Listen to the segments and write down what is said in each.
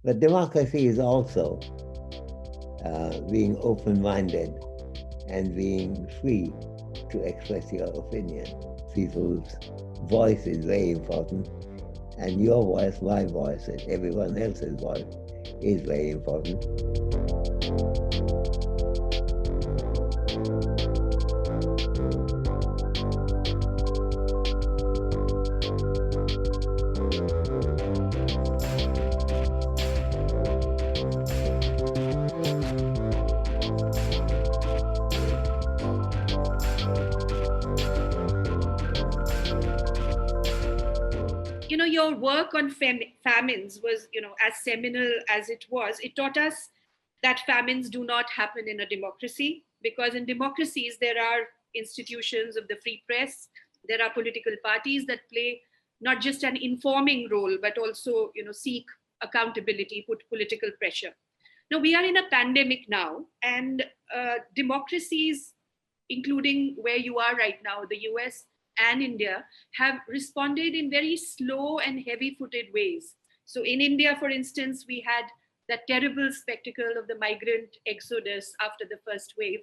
But democracy is also being open-minded and being free to express your opinion. People's voice is very important, and your voice, my voice, and everyone else's voice is very important. Your work on famines was, as seminal as it was, it taught us that famines do not happen in a democracy, because in democracies there are institutions of the free press, there are political parties that play not just an informing role but also seek accountability, put political pressure. Now we are in a pandemic now, and democracies, including where you are right now, the US and India, have responded in very slow and heavy footed ways. So, in India, for instance, we had that terrible spectacle of the migrant exodus after the first wave.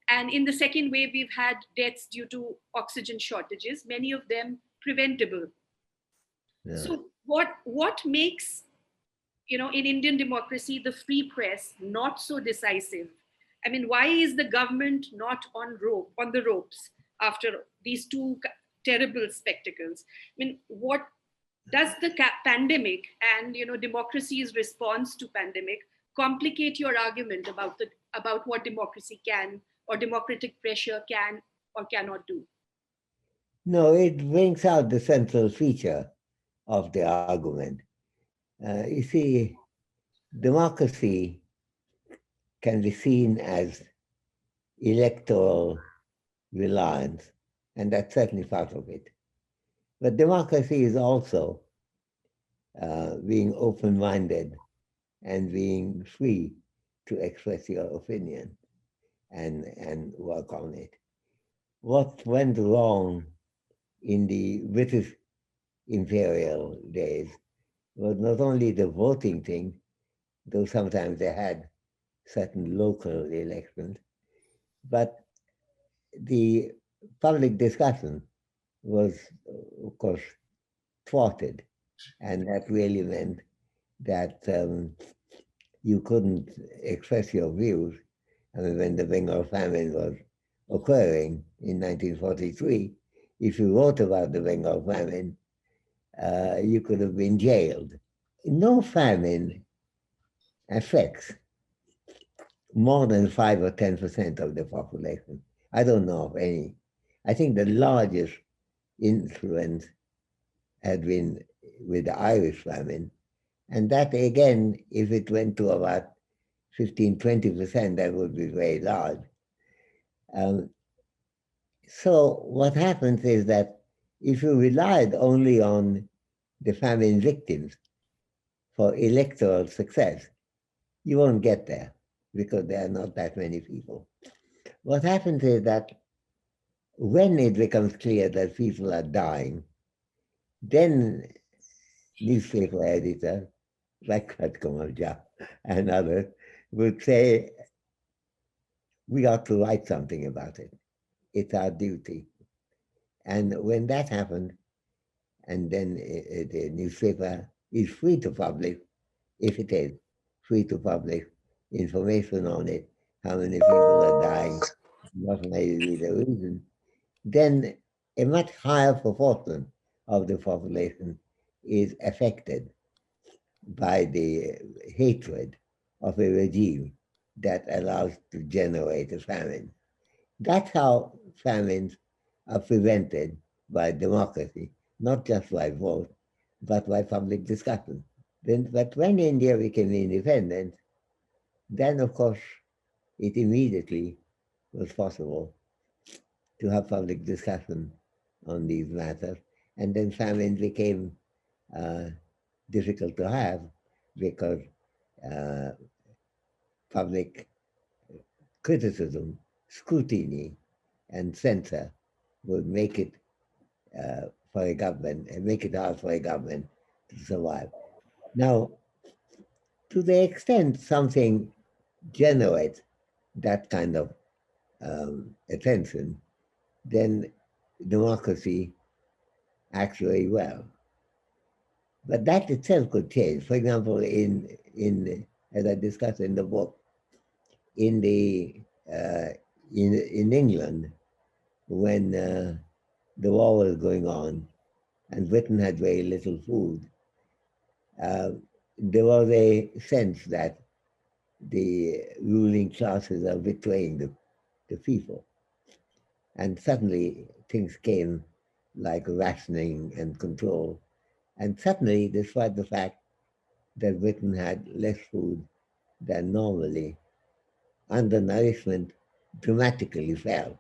And in the second wave, we've had deaths due to oxygen shortages, many of them preventable. Yeah. So, what makes in Indian democracy, the free press not so decisive? I mean, why is the government not on the ropes after these two terrible spectacles? I mean, what does the pandemic and democracy's response to pandemic complicate your argument about what democracy can or democratic pressure can or cannot do? No, it brings out the central feature of the argument. You see, democracy can be seen as electoral reliance, and that's certainly part of it. But democracy is also being open-minded and being free to express your opinion and work on it. What went wrong in the British imperial days was not only the voting thing, though sometimes they had certain local elections, but the public discussion was, of course, thwarted. And that really meant that you couldn't express your views. I mean, when the Bengal famine was occurring in 1943, if you wrote about the Bengal famine, you could have been jailed. No famine affects more than 5 or 10% of the population. I don't know of any. I think the largest influence had been with the Irish famine. And that, again, if it went to about 15, 20%, that would be very large. So what happens is that if you relied only on the famine victims for electoral success, you won't get there because there are not that many people. What happens is that when it becomes clear that people are dying, then newspaper editors like Katkamarja and others would say, we ought to write something about it. It's our duty. And when that happened, and then the newspaper is free to publish, if it is free to publish information on it, how many people are dying, what may be the reason, then a much higher proportion of the population is affected by the hatred of a regime that allows to generate a famine. That's how famines are prevented by democracy, not just by vote, but by public discussion. But when India became independent, then of course it immediately was possible to have public discussion on these matters. And then famine became difficult to have because uh, public criticism, scrutiny, and censor would make it for a government and make it hard for a government to survive. Now, to the extent something generates that kind of attention, then democracy acts very well. But that itself could change. For example, in as I discussed in the book, in the in England, when the war was going on and Britain had very little food, there was a sense that the ruling classes are betraying the people. And suddenly things came like rationing and control. And suddenly, despite the fact that Britain had less food than normally, undernourishment dramatically fell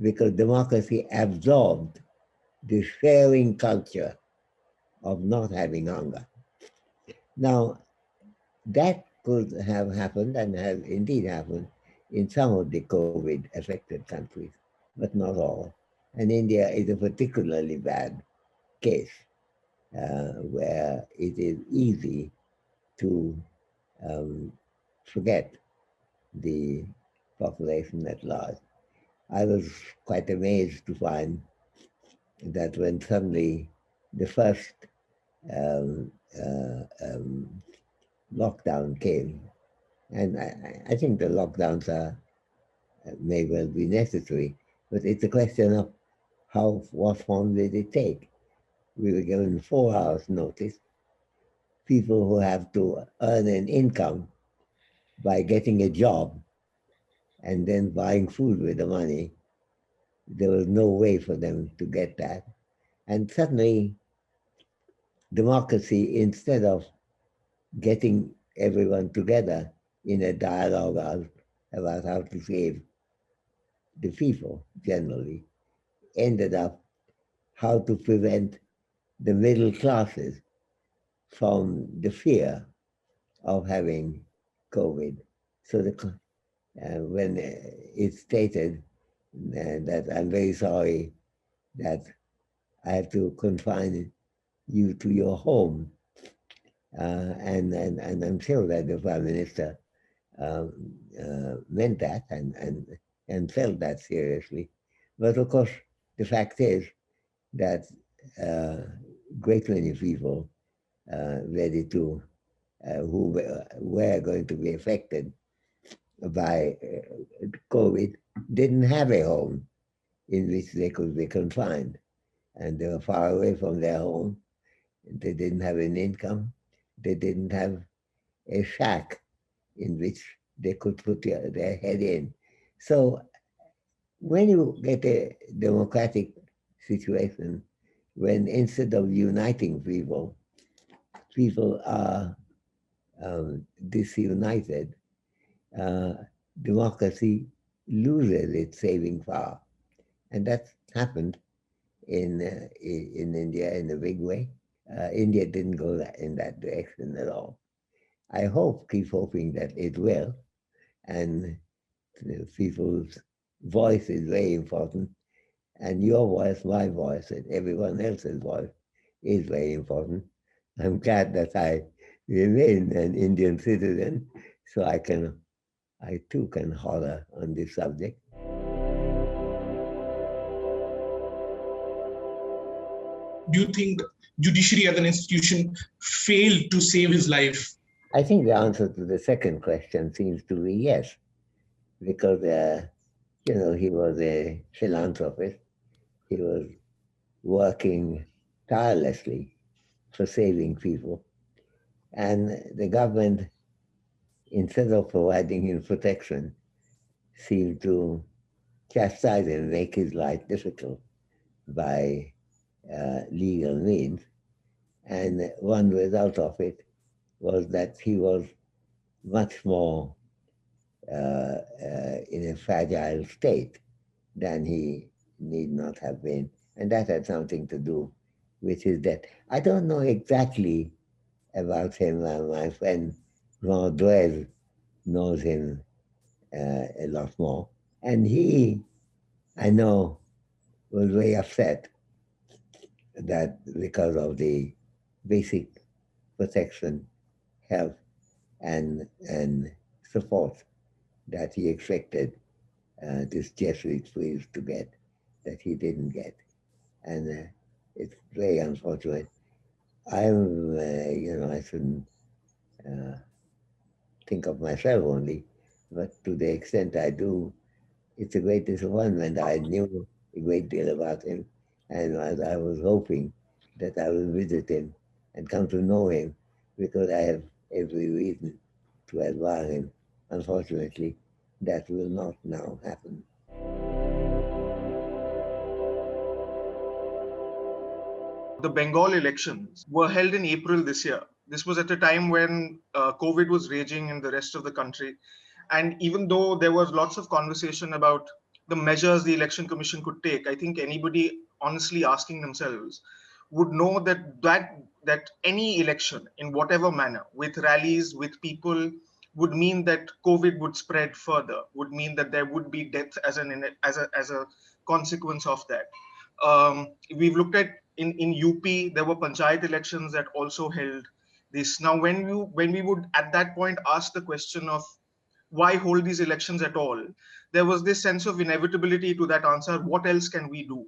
because democracy absorbed the sharing culture of not having hunger. Now, that could have happened and has indeed happened in some of the COVID affected countries, but not all. And India is a particularly bad case where it is easy to forget the population at large. I was quite amazed to find that when suddenly the first um, uh, um, lockdown came, and I think the lockdowns are may well be necessary, but it's a question of what form did it take. We were given 4 hours notice. People who have to earn an income by getting a job and then buying food with the money, there was no way for them to get that. And suddenly, democracy, instead of getting everyone together in a dialogue about how to save the people generally, ended up how to prevent the middle classes from the fear of having COVID. So when it's stated that I'm very sorry that I have to confine you to your home, and I'm sure that the Prime Minister meant that and felt that seriously. But of course, the fact is that great many people ready to who were going to be affected by COVID didn't have a home in which they could be confined, and they were far away from their home. They didn't have an income. They didn't have a shack in which they could put their head in. So when you get a democratic situation, when instead of uniting people, people are disunited, uh, democracy loses its saving power. And that's happened in India in a big way. India didn't go in that direction at all. I keep hoping that it will. And people's voice is very important. And your voice, my voice, and everyone else's voice is very important. I'm glad that I remain an Indian citizen, so I too can holler on this subject. Do you think judiciary as an institution failed to save his life? I think the answer to the second question seems to be yes, because he was a philanthropist. He was working tirelessly for saving people, and the government, instead of providing him protection, seemed to chastise him, make his life difficult by legal means. And one result of it was that he was much more in a fragile state than he need not have been. And that had something to do with his death. I don't know exactly about him. My friend Rodriguez knows him a lot more. And he, I know, was very upset that because of the basic protection, health and support that he expected this Jesuit priest to get, that he didn't get. And it's very unfortunate. I shouldn't think of myself only, but to the extent I do, it's a great disappointment. I knew a great deal about him, and I was hoping that I would visit him and come to know him, because I have every reason to admire him. Unfortunately, that will not now happen. The Bengal elections were held in April this year. This was at a time when COVID was raging in the rest of the country. And even though there was lots of conversation about the measures the Election Commission could take, I think anybody honestly asking themselves would know that any election in whatever manner, with rallies, with people, would mean that COVID would spread further, would mean that there would be death as a consequence of that. We've looked at in UP, there were panchayat elections that also held this. Now, when we would at that point ask the question of why hold these elections at all, there was this sense of inevitability to that answer. What else can we do?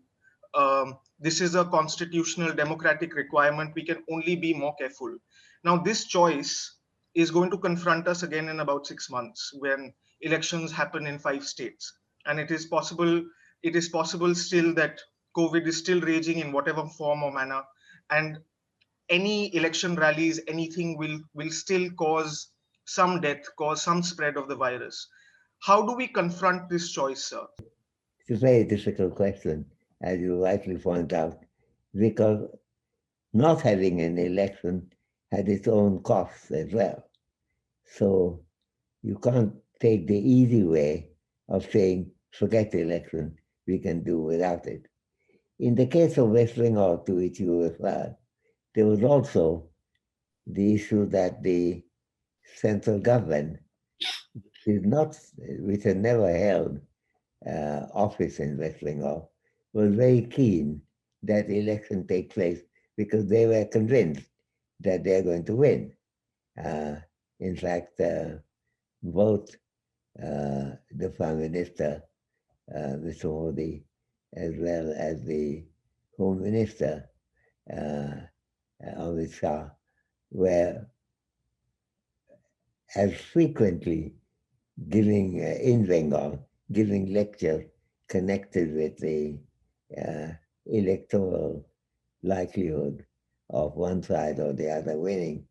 This is a constitutional democratic requirement. We can only be more careful. Now, this choice is going to confront us again in about 6 months when elections happen in 5 states. And it is possible still that COVID is still raging in whatever form or manner. And any election rallies, anything will still cause some death, cause some spread of the virus. How do we confront this choice, sir? It's a very difficult question, as you rightly point out, because not having an election had its own costs as well. So you can't take the easy way of saying, forget the election, we can do without it. In the case of West Bengal, to which you referred, there was also the issue that the central government which had never held office in West Bengal, was very keen that the election take place because they were convinced that they're going to win. In fact, both the Prime Minister, Mr. Modi, as well as the Home Minister, Amit Shah, were as frequently giving in Bengal, giving lectures connected with the electoral likelihood of one side or the other winning.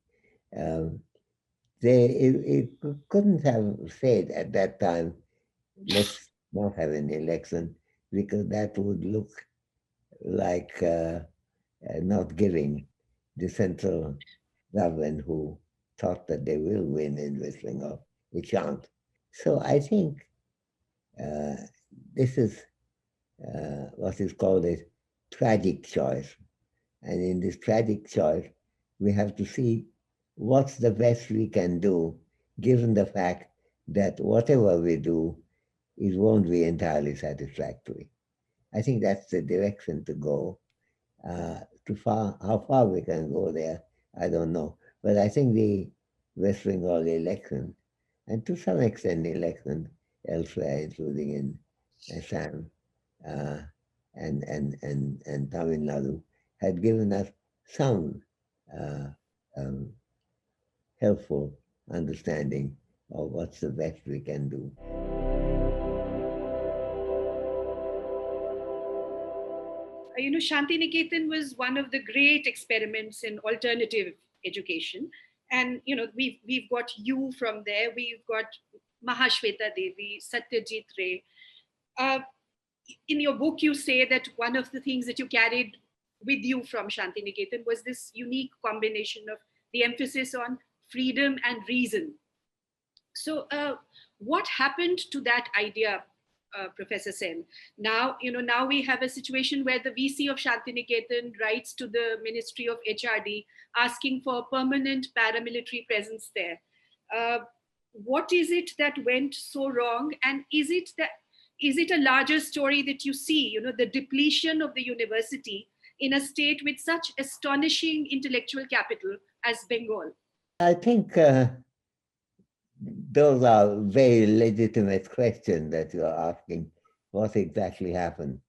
It couldn't have said at that time, let's not have an election, because that would look like not giving the central government, who thought that they will win in West Bengal, a chance. So I think this is what is called a tragic choice. And in this tragic choice, we have to see what's the best we can do, given the fact that whatever we do, it won't be entirely satisfactory. I think that's the direction to go. How far we can go there, I don't know. But I think the West Bengal election, and to some extent the election elsewhere, including in Assam and Tamil Nadu, had given us some helpful understanding of what's the best we can do. Santiniketan was one of the great experiments in alternative education. And, we've got you from there. We've got Mahashweta Devi, Satyajit Ray. In your book, you say that one of the things that you carried with you from Santiniketan was this unique combination of the emphasis on freedom and reason. So what happened to that idea, Professor Sen? Now we have a situation where the VC of Santiniketan writes to the Ministry of HRD asking for permanent paramilitary presence there. What is it that went so wrong? And is it a larger story that you see, the depletion of the university in a state with such astonishing intellectual capital as Bengal? I think those are very legitimate questions that you are asking. What exactly happened?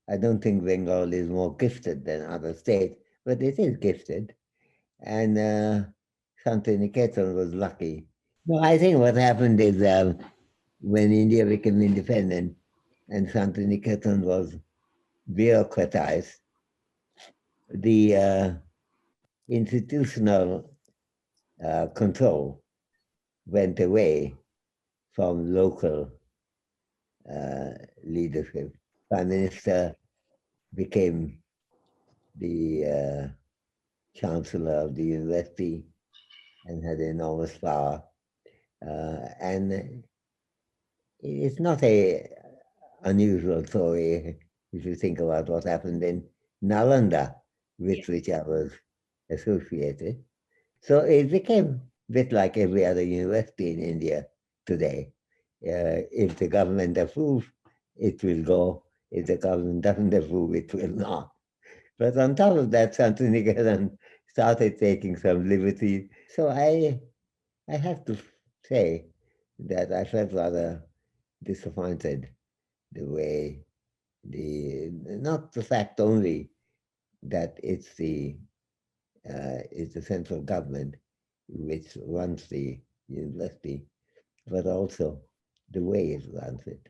I don't think Bengal is more gifted than other states, but it is gifted. And Santiniketan was lucky. No, I think what happened is when India became independent and Santiniketan was bureaucratized, the institutional control went away from local leadership. Prime Minister became the chancellor of the university and had enormous power. And it's not a unusual story if you think about what happened in Nalanda, with which I was associated. So it became a bit like every other university in India today. If the government approves, it will go. If the government doesn't approve, it will not. But on top of that, Santiniketan started taking some liberty. So I have to say that I felt rather disappointed the way not the fact only that it's the central government which runs the university, but also the way it runs it.